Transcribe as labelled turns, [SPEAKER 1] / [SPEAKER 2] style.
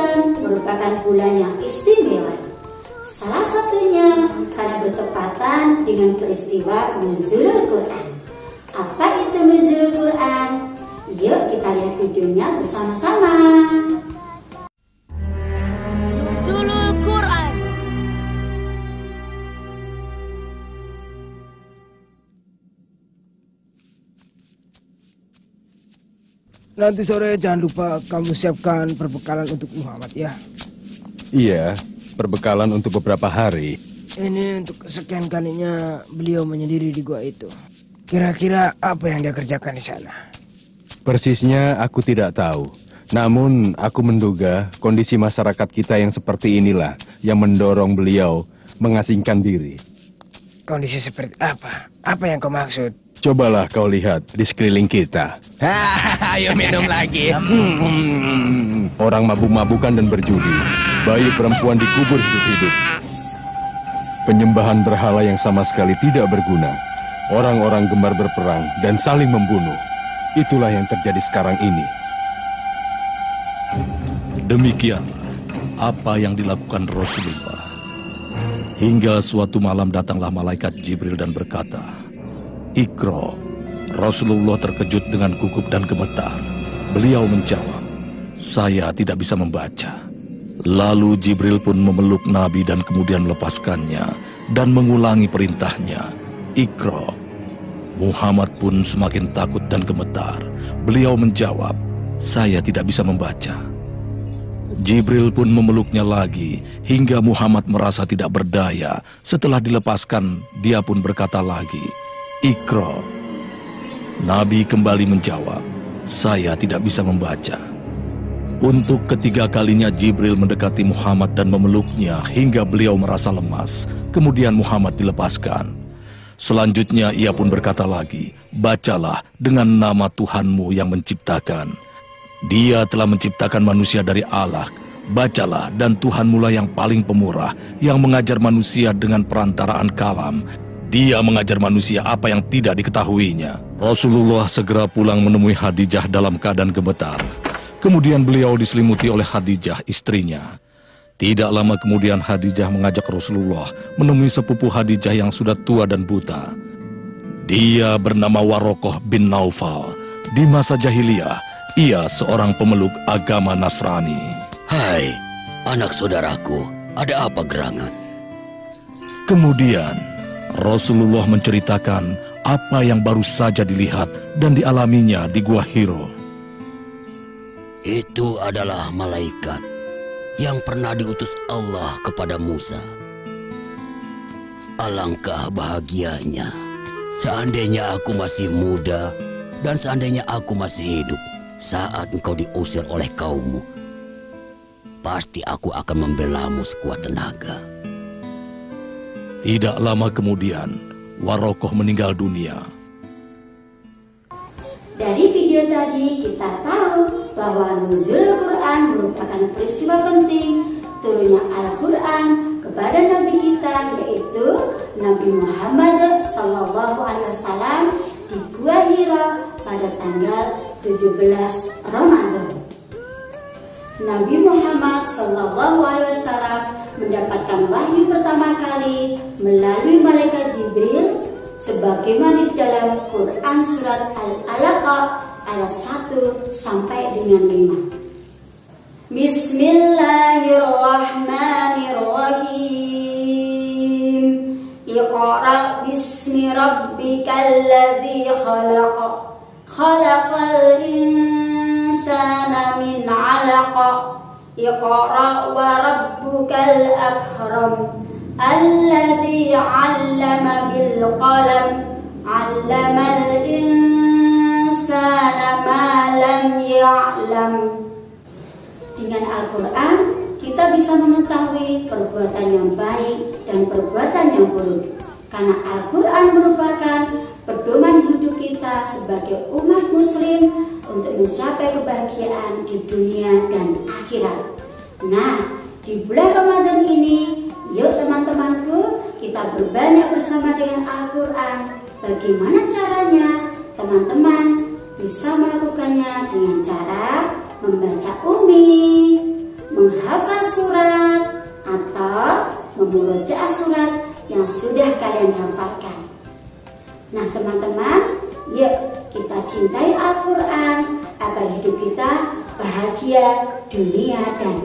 [SPEAKER 1] Ramadan merupakan bulan yang istimewa. Salah satunya karena bertepatan dengan peristiwa nuzulul Quran. Apa itu nuzulul Quran? Yuk kita lihat videonya bersama-sama.
[SPEAKER 2] Nuzulul Quran.
[SPEAKER 3] Nanti sore jangan lupa kamu siapkan perbekalan untuk Muhammad ya.
[SPEAKER 4] Iya, perbekalan untuk beberapa hari.
[SPEAKER 3] Ini untuk kesekian kalinya beliau menyendiri di gua itu. Kira-kira apa yang dia kerjakan di sana?
[SPEAKER 4] Persisnya aku tidak tahu. Namun aku menduga kondisi masyarakat kita yang seperti inilah yang mendorong beliau mengasingkan diri.
[SPEAKER 3] Kondisi seperti apa? Apa yang kau maksud?
[SPEAKER 4] Cobalah kau lihat di sekeliling kita.
[SPEAKER 5] Ayo minum lagi.
[SPEAKER 4] Orang mabuk-mabukan dan berjudi. Bayi perempuan dikubur hidup-hidup. Penyembahan berhala yang sama sekali tidak berguna. Orang-orang gemar berperang dan saling membunuh. Itulah yang terjadi sekarang ini.
[SPEAKER 6] Demikian apa yang dilakukan Rasulullah. Hingga suatu malam datanglah malaikat Jibril dan berkata, "Iqra." Rasulullah terkejut dengan gugup dan gemetar. Beliau menjawab, "Saya tidak bisa membaca." Lalu Jibril pun memeluk Nabi dan kemudian melepaskannya dan mengulangi perintahnya, "Iqra." Muhammad pun semakin takut dan gemetar. Beliau menjawab, "Saya tidak bisa membaca." Jibril pun memeluknya lagi hingga Muhammad merasa tidak berdaya. Setelah dilepaskan, dia pun berkata lagi, "Iqra." Nabi kembali menjawab, "Saya tidak bisa membaca." Untuk ketiga kalinya Jibril mendekati Muhammad dan memeluknya hingga beliau merasa lemas. Kemudian Muhammad dilepaskan. Selanjutnya ia pun berkata lagi, "Bacalah dengan nama Tuhanmu yang menciptakan. Dia telah menciptakan manusia dari alaq. Bacalah, dan Tuhanmulah yang paling pemurah, yang mengajar manusia dengan perantaraan kalam. Dia mengajar manusia apa yang tidak diketahuinya." Rasulullah segera pulang menemui Khadijah dalam keadaan gemetar. Kemudian beliau diselimuti oleh Khadijah, istrinya. Tidak lama kemudian Khadijah mengajak Rasulullah menemui sepupu Khadijah yang sudah tua dan buta. Dia bernama Warokoh bin Naufal. Di masa jahiliyah, ia seorang pemeluk agama Nasrani.
[SPEAKER 5] Hai, anak saudaraku, ada apa gerangan?
[SPEAKER 6] Kemudian Rasulullah menceritakan apa yang baru saja dilihat dan dialaminya di Gua Hiro.
[SPEAKER 5] Itu adalah malaikat yang pernah diutus Allah kepada Musa. Alangkah bahagianya seandainya aku masih muda dan seandainya aku masih hidup saat engkau diusir oleh kaummu. Pasti aku akan membelamu sekuat tenaga.
[SPEAKER 6] Tidak lama kemudian, Warokoh meninggal dunia.
[SPEAKER 1] Dari video tadi kita tahu bahwa nuzulul Quran merupakan peristiwa penting turunnya Al-Quran kepada Nabi kita, yaitu Nabi Muhammad SAW di Gua Hiro pada tanggal 17 Ramadan. Nabi Muhammad SAW mendapatkan wahyu pertama kali melalui malaikat Jibril sebagaimana di dalam Quran surat Al-Alaq ayat 1 sampai dengan 5. Bismillahirrahmanirrahim. Iqra bismi rabbikal ladzi khalaq. Khalaqal insana min 'alaq. Iqra wa rabbukal akram. Alladzi 'allama bil qalam. 'Allamal insana ma lam ya'lam. Dengan Al-Quran, kita bisa mengetahui perbuatan yang baik dan perbuatan yang buruk. Karena Al-Quran merupakan pedoman hidup kita sebagai umat muslim untuk mencapai kebahagiaan di dunia dan akhirat. Nah, di bulan Ramadan ini, yuk teman-temanku, kita berbanyak bersama dengan Al-Quran. Bagaimana caranya? Teman-teman bisa melakukannya dengan cara membaca Umi, memurojaah surat yang sudah kalian hafalkan. Nah teman-teman, yuk kita cintai Al-Quran agar hidup kita bahagia dunia dan